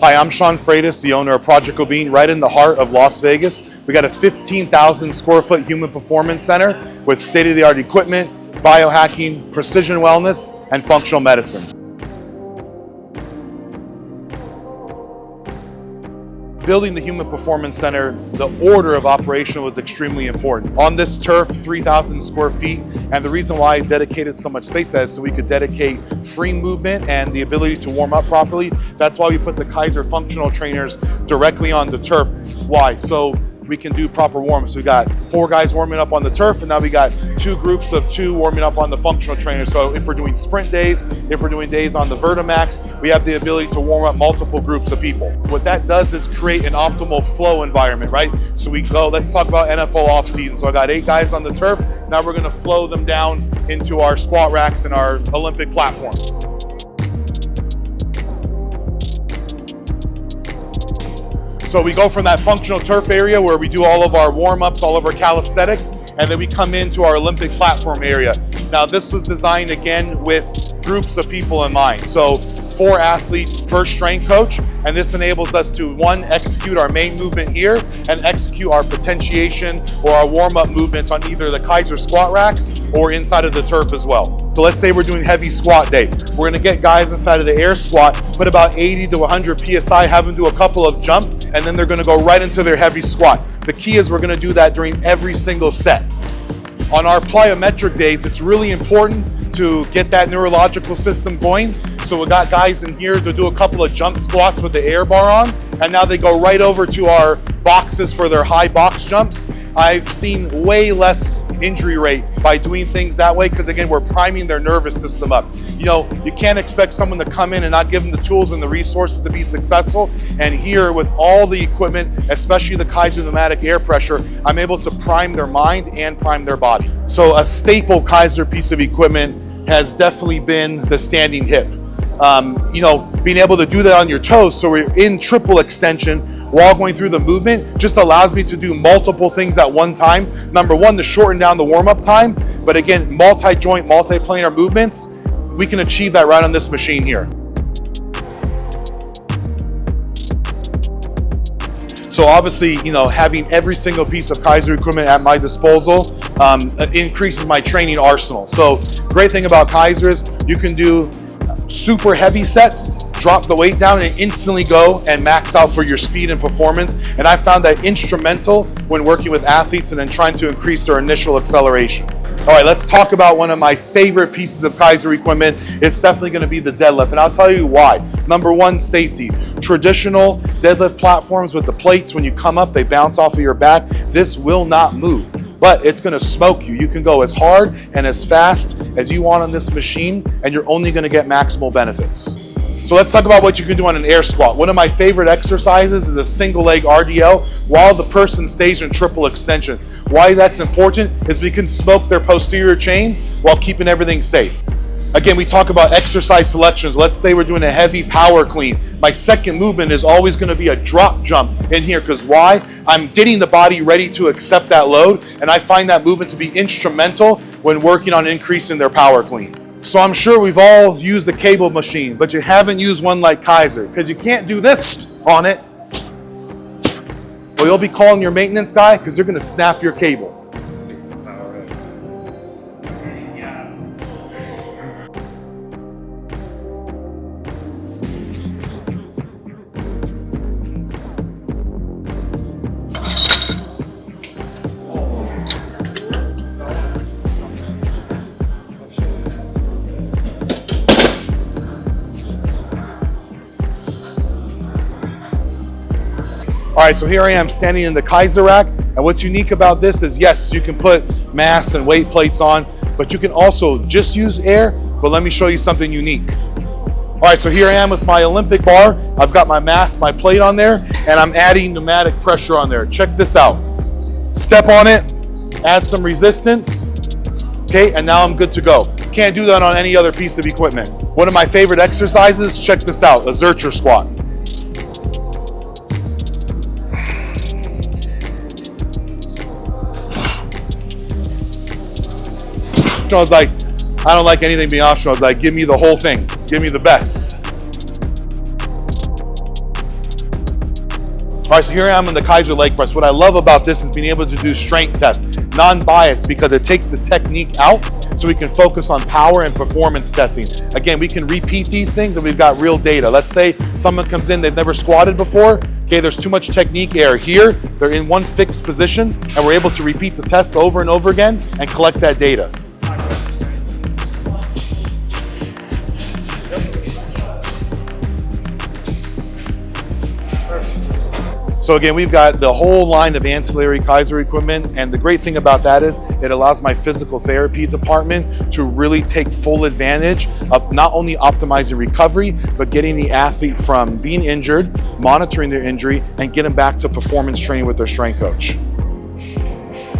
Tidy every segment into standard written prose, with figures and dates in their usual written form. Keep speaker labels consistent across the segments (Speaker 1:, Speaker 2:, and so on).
Speaker 1: Hi, I'm Sean Freitas, the owner of Project Wellbeing, right in the heart of Las Vegas. We got a 15,000 square foot human performance center with state-of-the-art equipment, biohacking, precision wellness, and functional medicine. Building the Human Performance Center, the order of operation was extremely important. On this turf, 3,000 square feet, and the reason why I dedicated so much space is so we could dedicate free movement and the ability to warm up properly. That's why we put the Keiser functional trainers directly on the turf. Why? So we can do proper warm-ups. We got 4 guys warming up on the turf, and now we got 2 groups of 2 warming up on the functional trainer. So if we're doing sprint days, if we're doing days on the Vertimax, we have the ability to warm up multiple groups of people. What that does is create an optimal flow environment, right? So we go, let's talk about NFL offseason. So I got 8 guys on the turf. Now we're gonna flow them down into our squat racks and our Olympic platforms. So we go from that functional turf area where we do all of our warm-ups, all of our calisthenics, and then we come into our Olympic platform area. Now this was designed again with groups of people in mind. So 4 athletes per strength coach, and this enables us to, 1, execute our main movement here and execute our potentiation or our warm-up movements on either the Keiser squat racks or inside of the turf as well. So let's say we're doing heavy squat day. We're gonna get guys inside of the air squat, put about 80 to 100 PSI, have them do a couple of jumps, and then they're gonna go right into their heavy squat. The key is we're gonna do that during every single set. On our plyometric days, it's really important to get that neurological system going. So we got guys in here to do a couple of jump squats with the air bar on, and now they go right over to our boxes for their high box jumps. I've seen way less injury rate by doing things that way because, again, we're priming their nervous system up. You know, you can't expect someone to come in and not give them the tools and the resources to be successful. And here, with all the equipment, especially the Keiser pneumatic air pressure, I'm able to prime their mind and prime their body. So a staple Keiser piece of equipment has definitely been the standing hip. You know, being able to do that on your toes, so we're in triple extension while going through the movement, just allows me to do multiple things at one time. Number 1, to shorten down the warm-up time, but again, multi-joint, multi-planar movements, we can achieve that right on this machine here. So obviously, you know, having every single piece of Keiser equipment at my disposal increases my training arsenal. So great thing about Keiser is you can do super heavy sets, drop the weight down, and instantly go and max out for your speed and performance. And I found that instrumental when working with athletes and then trying to increase their initial acceleration. All right, let's talk about one of my favorite pieces of Keiser equipment. It's definitely gonna be the deadlift, and I'll tell you why. Number 1, safety. Traditional deadlift platforms with the plates, when you come up, they bounce off of your back. This will not move, but it's gonna smoke you. You can go as hard and as fast as you want on this machine, and you're only gonna get maximal benefits. So let's talk about what you can do on an air squat. One of my favorite exercises is a single leg RDL while the person stays in triple extension. Why that's important is we can smoke their posterior chain while keeping everything safe. Again, we talk about exercise selections. Let's say we're doing a heavy power clean. My second movement is always gonna be a drop jump in here, because why? I'm getting the body ready to accept that load, and I find that movement to be instrumental when working on increasing their power clean. So I'm sure we've all used the cable machine, but you haven't used one like Keiser, because you can't do this on it. Well, you'll be calling your maintenance guy because they're gonna snap your cable. All right, so here I am standing in the Keiser rack, and what's unique about this is, yes, you can put mass and weight plates on, but you can also just use air, but let me show you something unique. All right, so here I am with my Olympic bar. I've got my mass, my plate on there, and I'm adding pneumatic pressure on there. Check this out. Step on it, add some resistance, okay, and now I'm good to go. Can't do that on any other piece of equipment. One of my favorite exercises, check this out, a Zercher squat. I was like, I don't like anything being optional. I was like, give me the whole thing. Give me the best. All right, so here I am in the Keiser leg press. What I love about this is being able to do strength tests, non-biased, because it takes the technique out so we can focus on power and performance testing. Again, we can repeat these things and we've got real data. Let's say someone comes in, they've never squatted before. Okay, there's too much technique error here. They're in one fixed position and we're able to repeat the test over and over again and collect that data. So again, we've got the whole line of ancillary Keiser equipment, and the great thing about that is it allows my physical therapy department to really take full advantage of not only optimizing recovery, but getting the athlete from being injured, monitoring their injury, and getting back to performance training with their strength coach.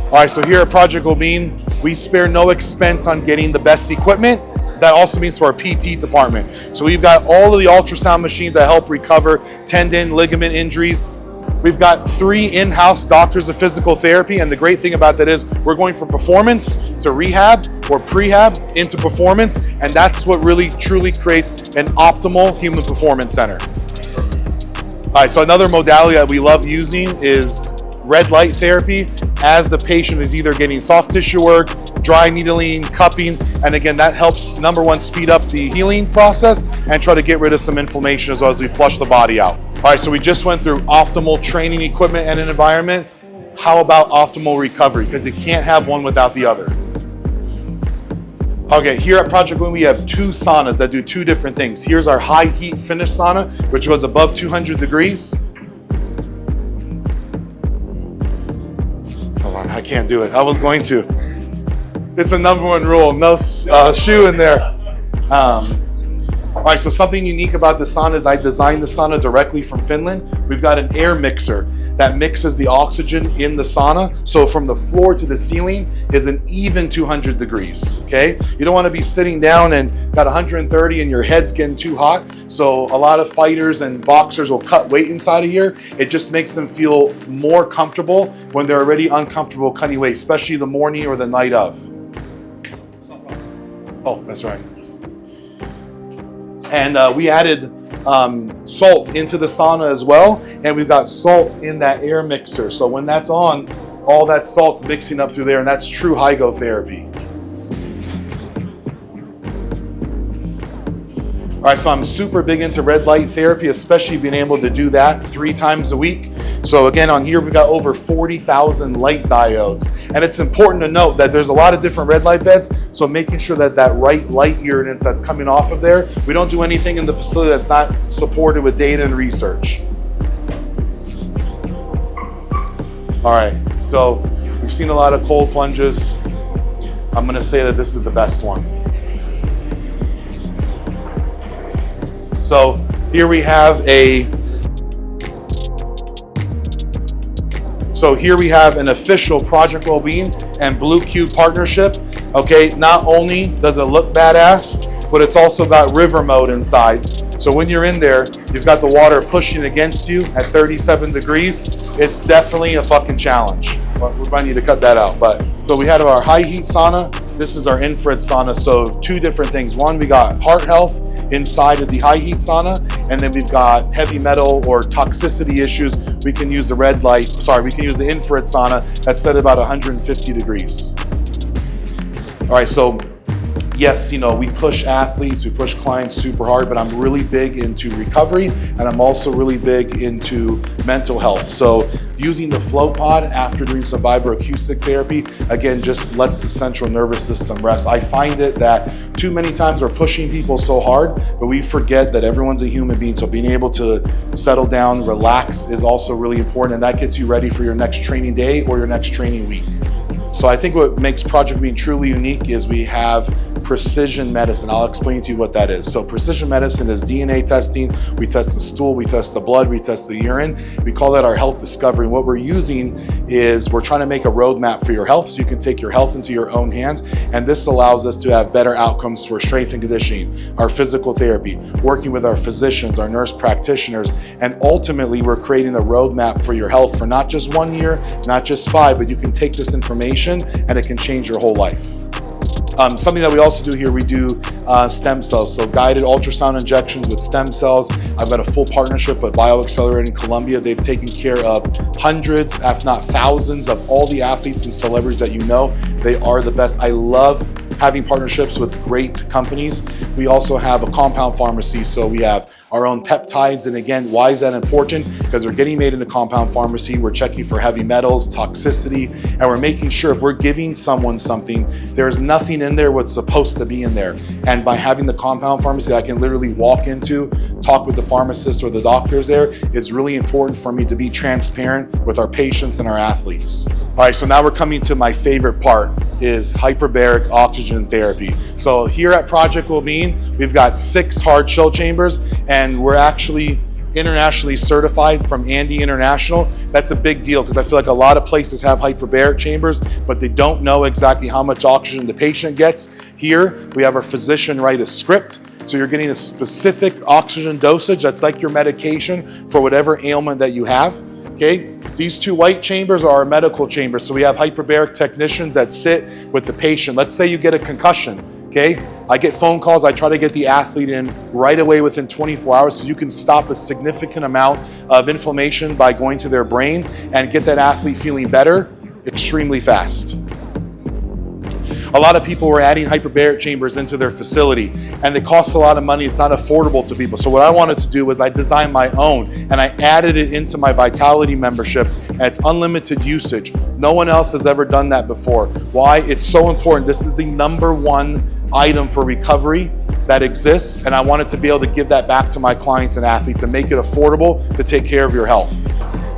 Speaker 1: All right, so here at Project Wellbeing, we spare no expense on getting the best equipment. That also means for our PT department. So we've got all of the ultrasound machines that help recover tendon, ligament injuries. We've got 3 in-house doctors of physical therapy, and the great thing about that is we're going from performance to rehab or prehab into performance, and that's what really truly creates an optimal human performance center. All right, so another modality that we love using is red light therapy as the patient is either getting soft tissue work, dry needling, cupping, and again, that helps, number one, speed up the healing process and try to get rid of some inflammation as well as we flush the body out. All right, so we just went through optimal training equipment and an environment. How about optimal recovery? Because you can't have one without the other. Okay, here at Project Wellbeing, we have 2 saunas that do 2 different things. Here's our high heat finish sauna, which was above 200 degrees. Hold on, I can't do it. I was going to. It's a number 1 rule, no shoe in there. All right, so something unique about the sauna is I designed the sauna directly from Finland. We've got an air mixer that mixes the oxygen in the sauna. So from the floor to the ceiling is an even 200 degrees, okay? You don't wanna be sitting down and got 130 and your head's getting too hot. So a lot of fighters and boxers will cut weight inside of here. It just makes them feel more comfortable when they're already uncomfortable cutting weight, especially the morning or the night of. Oh, that's right. And we added salt into the sauna as well, and we've got salt in that air mixer. So when that's on, all that salt's mixing up through there, and that's true hygotherapy. All right, so I'm super big into red light therapy, especially being able to do that 3 times a week. So again, on here, we've got over 40,000 light diodes. And it's important to note that there's a lot of different red light beds, so making sure that that right light irradiance that's coming off of there, we don't do anything in the facility that's not supported with data and research. All right, so we've seen a lot of cold plunges. I'm gonna say that this is the best one. So here we have an official Project Wellbeing and Blue Cube partnership. Okay, not only does it look badass, but it's also got river mode inside. So when you're in there, you've got the water pushing against you at 37 degrees. It's definitely a fucking challenge. We might need to cut that out. So we had our high heat sauna. This is our infrared sauna. So 2 different things. One, we got heart health inside of the high heat sauna, and then we've got heavy metal or toxicity issues. We can use the infrared sauna that's set at about 150 degrees. All right, so yes, we push athletes, we push clients super hard, but I'm really big into recovery, and I'm also really big into mental health. So using the flow pod after doing some vibroacoustic therapy, again, just lets the central nervous system rest. I find it that too many times we're pushing people so hard, but we forget that everyone's a human being. So being able to settle down, relax is also really important, and that gets you ready for your next training day or your next training week. So I think what makes Project Wellbeing truly unique is we have precision medicine. I'll explain to you what that is. So precision medicine is DNA testing. We test the stool, we test the blood, we test the urine. We call that our health discovery. And what we're using is we're trying to make a roadmap for your health so you can take your health into your own hands. And this allows us to have better outcomes for strength and conditioning, our physical therapy, working with our physicians, our nurse practitioners, and ultimately we're creating a roadmap for your health for not just 1 year, not just 5, but you can take this information and it can change your whole life. Something that we also do here, we do stem cells, so guided ultrasound injections with stem cells. I've got a full partnership with BioAccelerator in Colombia. They've taken care of hundreds, if not thousands, of all the athletes and celebrities that you know. They are the best. I love having partnerships with great companies. We also have a compound pharmacy, so we have our own peptides. And again, why is that important? Because they're getting made in a compound pharmacy. We're checking for heavy metals, toxicity, and we're making sure if we're giving someone something, there's nothing in there what's supposed to be in there. And by having the compound pharmacy, I can literally walk into, talk with the pharmacist or the doctors there. It's really important for me to be transparent with our patients and our athletes. All right, so now we're coming to my favorite part, is hyperbaric oxygen therapy. So here at Project Wellbeing, we've got 6 hard shell chambers, and we're actually internationally certified from Andy International. That's a big deal because I feel like a lot of places have hyperbaric chambers, but they don't know exactly how much oxygen the patient gets. Here, we have our physician write a script. So you're getting a specific oxygen dosage that's like your medication for whatever ailment that you have. Okay, these 2 white chambers are our medical chambers. So we have hyperbaric technicians that sit with the patient. Let's say you get a concussion. Okay, I get phone calls. I try to get the athlete in right away within 24 hours so you can stop a significant amount of inflammation by going to their brain and get that athlete feeling better extremely fast. A lot of people were adding hyperbaric chambers into their facility, and they cost a lot of money. It's not affordable to people. So what I wanted to do was I designed my own, and I added it into my Vitality membership, and it's unlimited usage. No one else has ever done that before. Why? It's so important. This is the #1 item for recovery that exists, and I wanted to be able to give that back to my clients and athletes and make it affordable to take care of your health.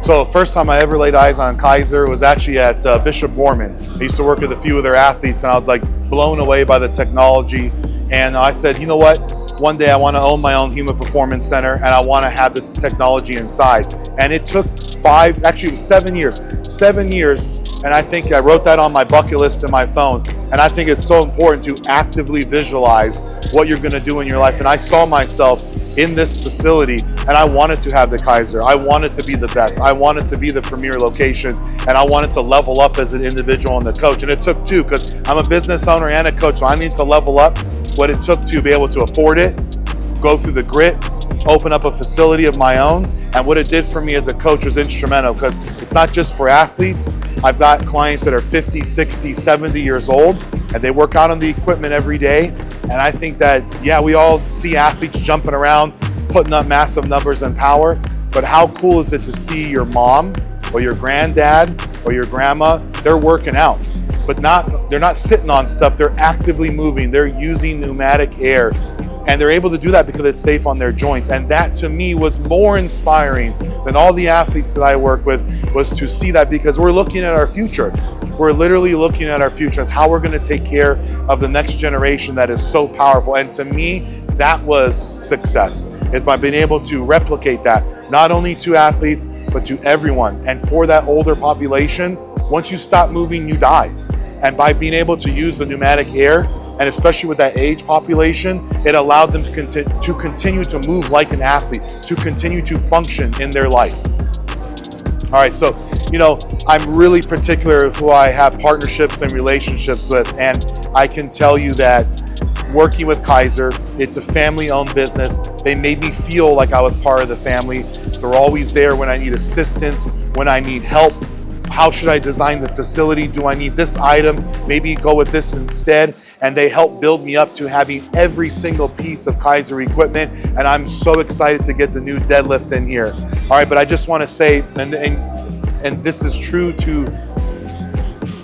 Speaker 1: So the first time I ever laid eyes on Keiser was actually at Bishop Gorman. I used to work with a few of their athletes, and I was like blown away by the technology. And I said, you know what? One day I want to own my own human performance center, and I want to have this technology inside. And it took 7 years. 7 years, and I think I wrote that on my bucket list in my phone. And I think it's so important to actively visualize what you're going to do in your life. And I saw myself in this facility, and I wanted to have the Keiser. I wanted to be the best. I wanted to be the premier location, and I wanted to level up as an individual and the coach. And it took 2, because I'm a business owner and a coach, so I need to level up what it took to be able to afford it, go through the grit, open up a facility of my own. And what it did for me as a coach was instrumental, because it's not just for athletes. I've got clients that are 50, 60, 70 years old, and they work out on the equipment every day. And I think that, yeah, we all see athletes jumping around, putting up massive numbers and power, but how cool is it to see your mom or your granddad or your grandma, they're working out, but they're not sitting on stuff, they're actively moving, they're using pneumatic air, and they're able to do that because it's safe on their joints. And that to me was more inspiring than all the athletes that I work with, was to see that, because we're looking at our future. We're literally looking at our future as how we're going to take care of the next generation that is so powerful. And to me, that was success, is by being able to replicate that, not only to athletes, but to everyone. And for that older population, once you stop moving, you die. And by being able to use the pneumatic air, and especially with that age population, it allowed them to continue to move like an athlete, to continue to function in their life. All right, so, I'm really particular with who I have partnerships and relationships with, and I can tell you that working with Keiser, it's a family-owned business. They made me feel like I was part of the family. They're always there when I need assistance, when I need help. How should I design the facility? Do I need this item? Maybe go with this instead. And they help build me up to having every single piece of Keiser equipment. And I'm so excited to get the new deadlift in here. All right, but I just want to say, and this is true too,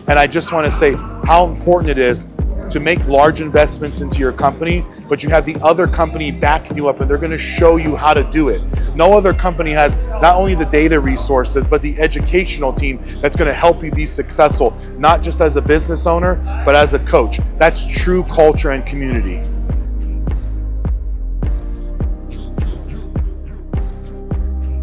Speaker 1: and I just want to say how important it is to make large investments into your company, but you have the other company backing you up, and they're going to show you how to do it. No other company has not only the data resources, but the educational team that's going to help you be successful, not just as a business owner, but as a coach. That's true culture and community.